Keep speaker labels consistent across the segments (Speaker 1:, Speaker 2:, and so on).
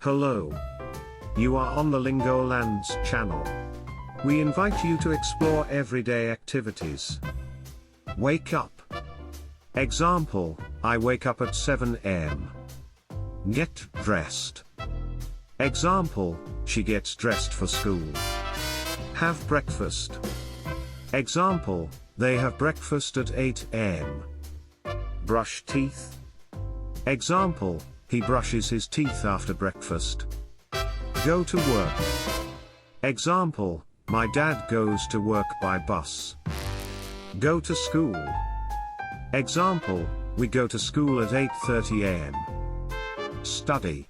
Speaker 1: Hello. You are on the Lingolands channel. We invite you to explore everyday activities. Wake up. Example, I wake up at 7 a.m. Get dressed. Example, she gets dressed for school. Have breakfast. Example, they have breakfast at 8 a.m. Brush teeth. Example, he brushes his teeth after breakfast. Go to work. Example, my dad goes to work by bus. Go to school. Example, we go to school at 8:30 a.m. Study.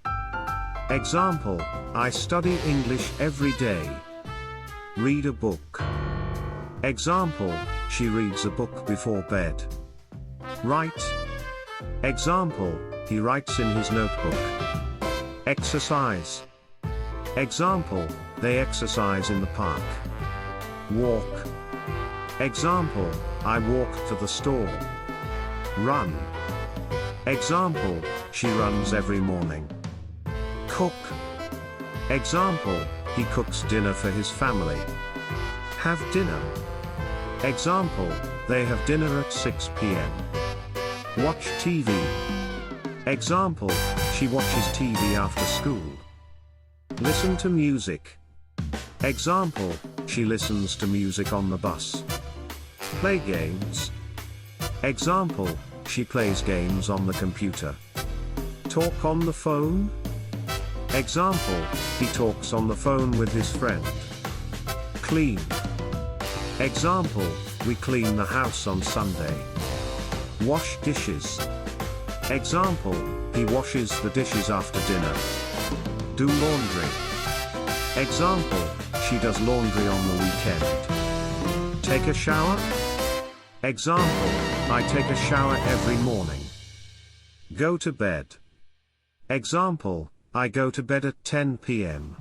Speaker 1: Example, I study English every day. Read a book. Example, she reads a book before bed. Write. Example, he writes in his notebook. Exercise. Example, they exercise in the park. Walk. Example, I walk to the store. Run. Example, she runs every morning. Cook. Example, he cooks dinner for his family. Have dinner. Example, they have dinner at 6 p.m. Watch TV. Example, she watches TV after school. Listen to music. Example, she listens to music on the bus. Play games. Example, she plays games on the computer. Talk on the phone. Example, he talks on the phone with his friend. Clean. Example, we clean the house on Sunday. Wash dishes. Example, he washes the dishes after dinner. Do laundry. Example, she does laundry on the weekend. Take a shower. Example, I take a shower every morning. Go to bed. Example, I go to bed at 10 p.m.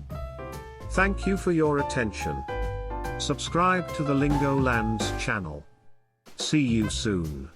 Speaker 1: Thank you for your attention. Subscribe to the Lingolands channel. See you soon.